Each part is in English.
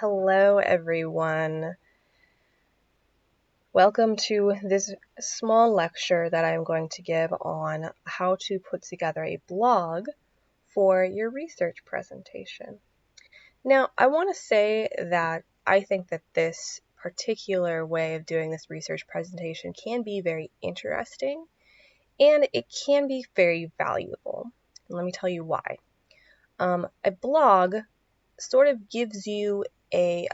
Hello, everyone. Welcome to this small lecture that I'm going to give on how to put together a blog for your research presentation. Now, I want to say that I think that this particular way of doing this research presentation can be very interesting and it can be very valuable. And let me tell you why. A blog sort of gives you a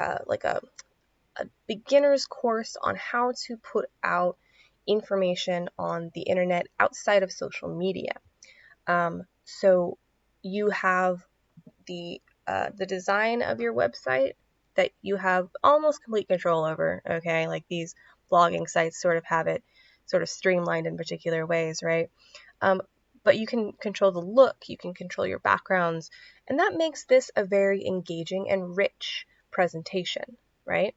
beginner's course on how to put out information on the internet outside of social media. So you have the design of your website that you have almost complete control over. Okay, like these blogging sites sort of have it sort of streamlined in particular ways, right? But you can control the look, you can control your backgrounds, and that makes this a very engaging and rich presentation, right?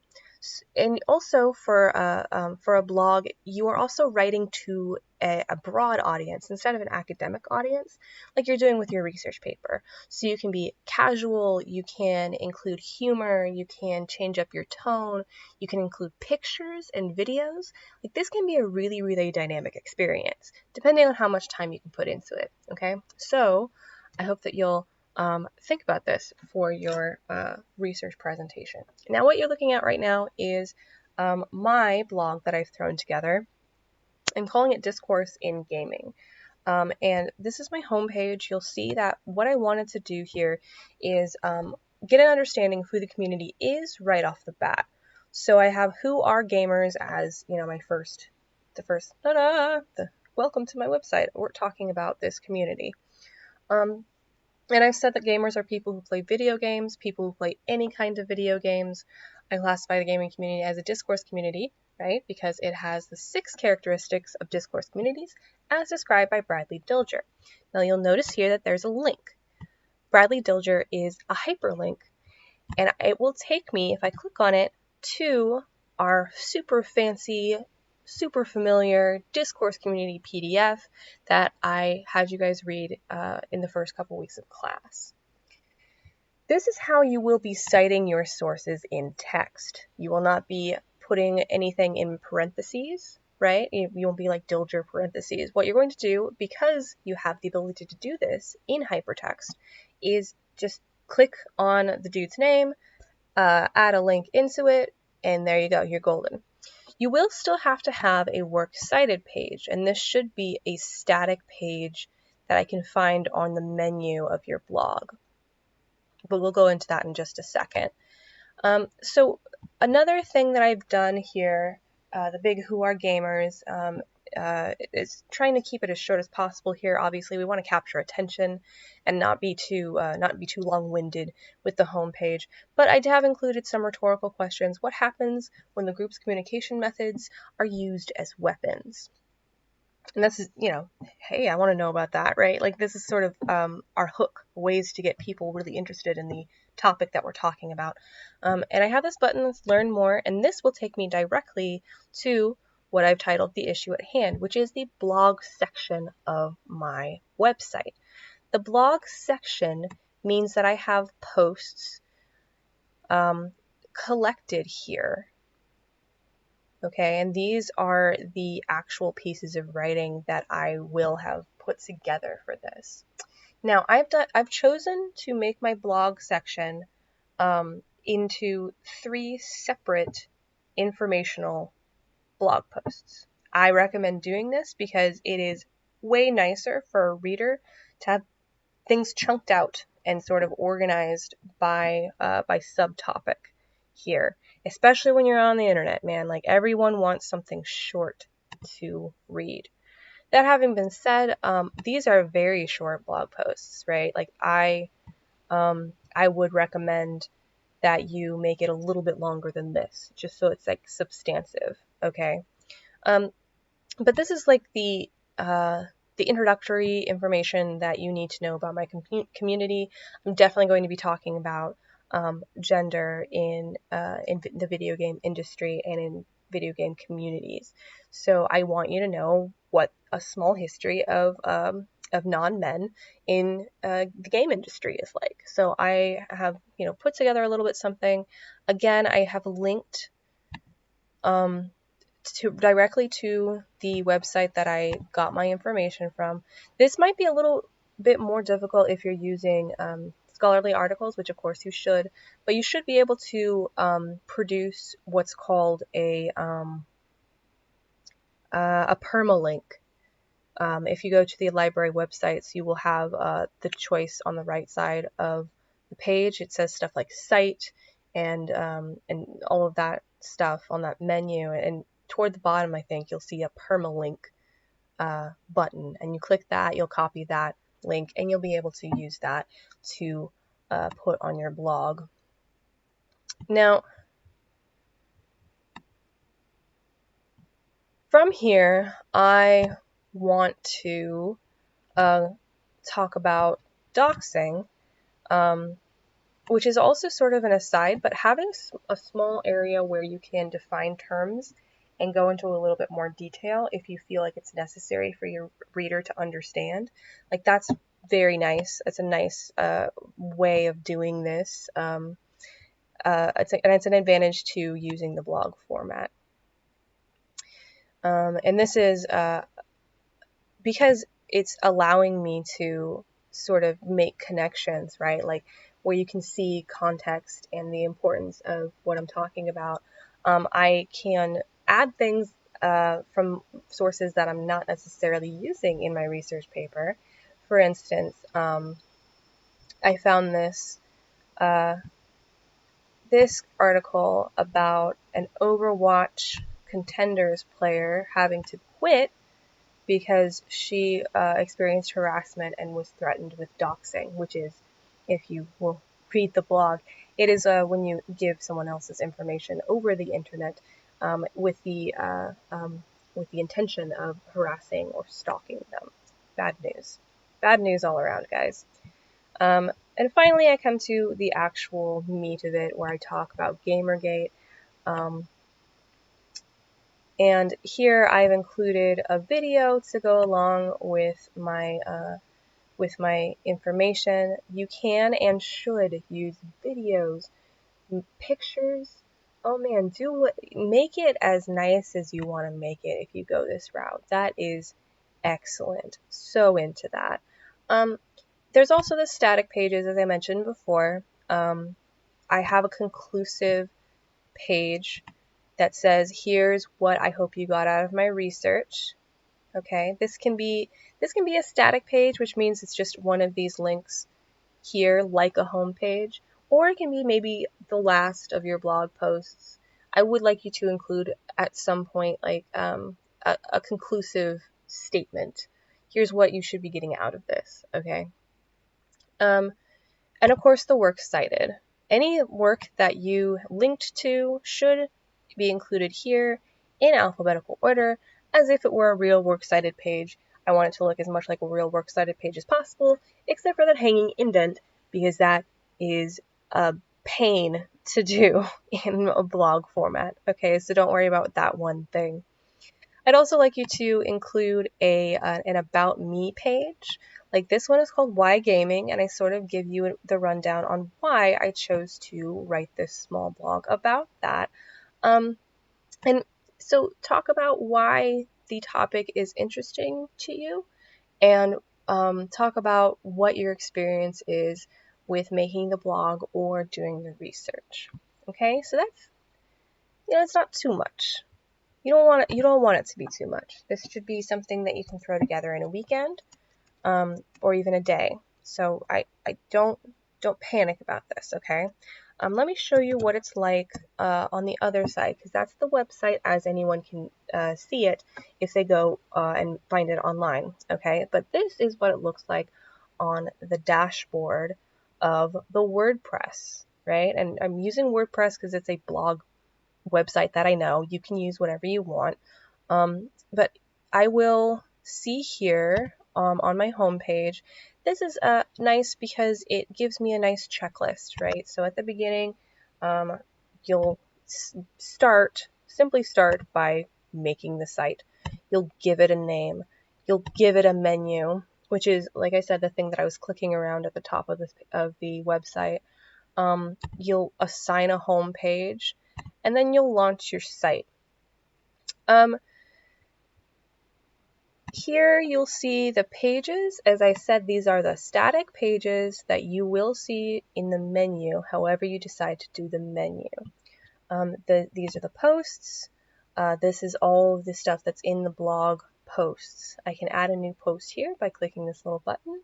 And also for a blog, you are also writing to a broad audience instead of an academic audience, like you're doing with your research paper. So you can be casual, you can include humor, you can change up your tone, you can include pictures and videos. Like this can be a really, really dynamic experience, depending on how much time you can put into it, okay? So I hope that you'll think about this for your research presentation. Now, what you're looking at right now is my blog that I've thrown together. I'm calling it Discourse in Gaming. And this is my homepage. You'll see that what I wanted to do here is get an understanding of who the community is right off the bat. So I have who are gamers as, my welcome to my website. We're talking about this community. And I've said that gamers are people who play video games, people who play any kind of video games. I classify the gaming community as a discourse community, right? Because it has the 6 characteristics of discourse communities as described by Bradley Dilger. Now you'll notice here that there's a link. Bradley Dilger is a hyperlink, and it will take me, if I click on it, to our super fancy, super familiar discourse community PDF that I had you guys read in the first couple weeks of class. This is how you will be citing your sources in text. You will not be putting anything in parentheses, right? You won't be like Dilger parentheses. What you're going to do, because you have the ability to do this in hypertext, is just click on the dude's name, add a link into it, and there you go, you're golden. You will still have to have a works cited page, and this should be a static page that I can find on the menu of your blog. But we'll go into that in just a second. So another thing that I've done here, the big Who Are Gamers, is trying to keep it as short as possible here. Obviously, we want to capture attention and not be too long-winded with the homepage. But I have included some rhetorical questions. What happens when the group's communication methods are used as weapons? And this is, hey, I want to know about that, right? Like this is sort of our hook, ways to get people really interested in the topic that we're talking about. And I have this button that's Learn More, and this will take me directly to what I've titled the issue at hand, which is the blog section of my website. The blog section means that I have posts collected here. Okay, and these are the actual pieces of writing that I will have put together for this. Now, I've chosen to make my blog section into 3 separate informational blog posts. I recommend doing this because it is way nicer for a reader to have things chunked out and sort of organized by subtopic here, especially when you're on the internet, man. Like everyone wants something short to read. That having been said, these are very short blog posts, right? Like I would recommend that you make it a little bit longer than this, just so it's like substantive, okay? But this is like the introductory information that you need to know about my community. I'm definitely going to be talking about gender in the video game industry and in video game communities. So I want you to know what a small history of non-men in the game industry is like. So I have, put together a little bit something. Again, I have linked directly to the website that I got my information from. This might be a little bit more difficult if you're using scholarly articles, which of course you should, but you should be able to produce what's called a permalink. If you go to the library websites, you will have the choice on the right side of the page. It says stuff like cite and all of that stuff on that menu. And toward the bottom, I think you'll see a permalink button, and you click that, you'll copy that link, and you'll be able to use that to put on your blog. Now, from here, I want to talk about doxing, which is also sort of an aside, but having a small area where you can define terms and go into a little bit more detail if you feel like it's necessary for your reader to understand. Like, that's very nice. It's a nice way of doing this. And it's an advantage to using the blog format. And this is because it's allowing me to sort of make connections, right? Like, where you can see context and the importance of what I'm talking about. I can add things from sources that I'm not necessarily using in my research paper. For instance, I found this article about an Overwatch Contenders player having to quit because she experienced harassment and was threatened with doxing, which is, if you will read the blog, it is when you give someone else's information over the internet with the intention of harassing or stalking them. Bad news all around, guys. And finally, I come to the actual meat of it, where I talk about Gamergate. And here I've included a video to go along with my information. You can and should use videos, pictures. Oh man, make it as nice as you want to make it if you go this route. That is excellent. So into that. There's also the static pages, as I mentioned before. I have a conclusive page that says, here's what I hope you got out of my research. Okay, this can be a static page, which means it's just one of these links here, like a home page, or it can be maybe the last of your blog posts. I would like you to include at some point like a conclusive statement. Here's what you should be getting out of this. Okay, and of course the works cited. Any work that you linked to should be included here in alphabetical order, as if it were a real works cited page. I want it to look as much like a real works cited page as possible, except for that hanging indent, because that is a pain to do in a blog format. Okay, so don't worry about that one thing. I'd also like you to include an About Me page. Like, this one is called Why Gaming, and I sort of give you the rundown on why I chose to write this small blog about that. And so talk about why the topic is interesting to you, and talk about what your experience is with making the blog or doing the research. Okay, so that's, it's not too much. You don't want it to be too much. This should be something that you can throw together in a weekend, or even a day. So I don't panic about this, okay? Let me show you what it's like on the other side, because that's the website as anyone can see it if they go and find it online, okay? But this is what it looks like on the dashboard of the WordPress, right? And I'm using WordPress because it's a blog website that I know. You can use whatever you want. But I will see here on my homepage, this is nice because it gives me a nice checklist, right? So at the beginning, you'll simply start by making the site. You'll give it a name. You'll give it a menu. which is, like I said, the thing that I was clicking around at the top of the website. You'll assign a home page, and then you'll launch your site. Here you'll see the pages. As I said, these are the static pages that you will see in the menu, however you decide to do the menu. These are the posts. This is all of the stuff that's in the blog posts. I can add a new post here by clicking this little button.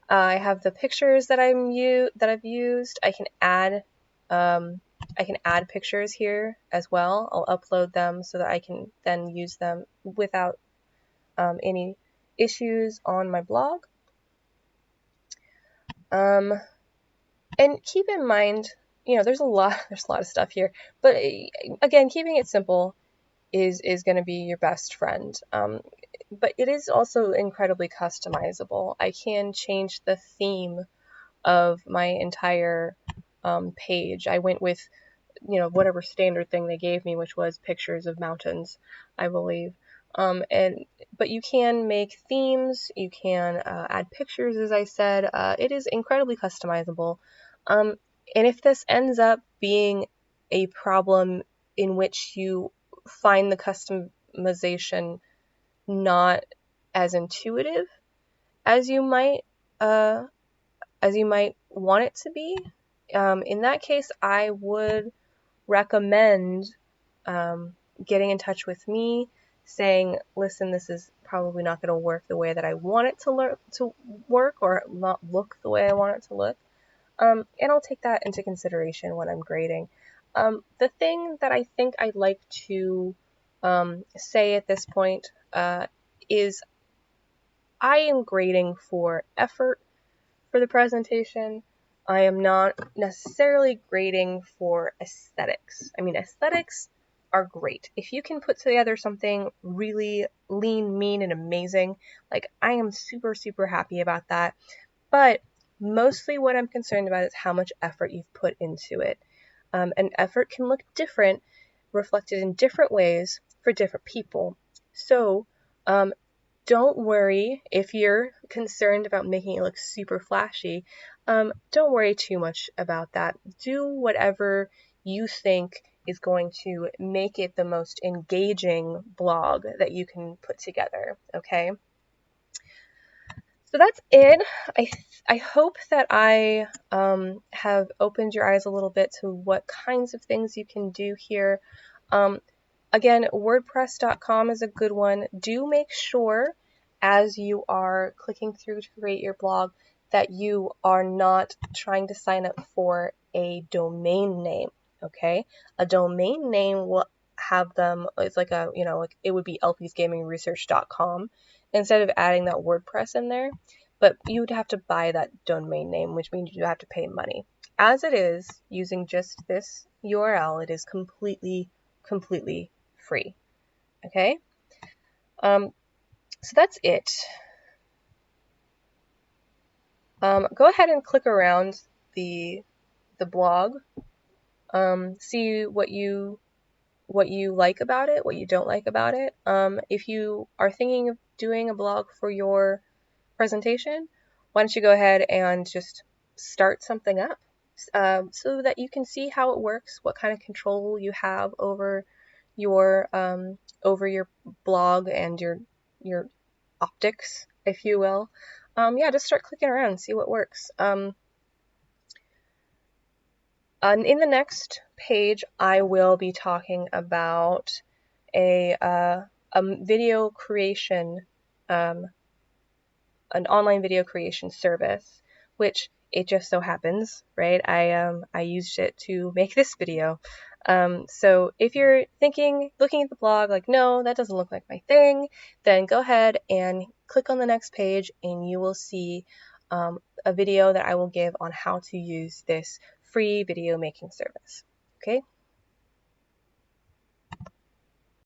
I have the pictures that I've used. I can add pictures here as well. I'll upload them so that I can then use them without any issues on my blog. And keep in mind, there's a lot of stuff here, but again, keeping it simple is going to be your best friend. But it is also incredibly customizable. I can change the theme of my entire page. I went with, whatever standard thing they gave me, which was pictures of mountains, I believe. But you can make themes, you can add pictures, as I said. It is incredibly customizable. And if this ends up being a problem in which you find the customization not as intuitive as you might want it to be, in that case, I would recommend getting in touch with me, saying, listen, this is probably not going to work the way that I want it to work, or not look the way I want it to look. And I'll take that into consideration when I'm grading. The thing that I think I'd like to say at this point is I am grading for effort for the presentation. I am not necessarily grading for aesthetics. I mean, aesthetics are great. If you can put together something really lean, mean, and amazing, like, I am super, super happy about that. But mostly what I'm concerned about is how much effort you've put into it. And effort can look different, reflected in different ways for different people. So don't worry if you're concerned about making it look super flashy. Don't worry too much about that. Do whatever you think is going to make it the most engaging blog that you can put together, okay? So that's it. I hope that I have opened your eyes a little bit to what kinds of things you can do here. Again, WordPress.com is a good one. Do make sure, as you are clicking through to create your blog, that you are not trying to sign up for a domain name, okay? A domain name will have them, it's like it would be lpsgamingresearch.com instead of adding that WordPress in there. But you would have to buy that domain name, which means you have to pay money. As it is, using just this URL, it is completely free. Okay? So that's it. Go ahead and click around the blog. See what you like about it, what you don't like about it. If you are thinking of doing a blog for your presentation, why don't you go ahead and just start something up so that you can see how it works, what kind of control you have over your blog and your optics, if you will. Just start clicking around and see what works. In the next page, I will be talking about a video creation, an online video creation service, which it just so happens, right? I used it to make this video. So if you're looking at the blog like, no, that doesn't look like my thing, then go ahead and click on the next page and you will see a video that I will give on how to use this free video making service. Okay,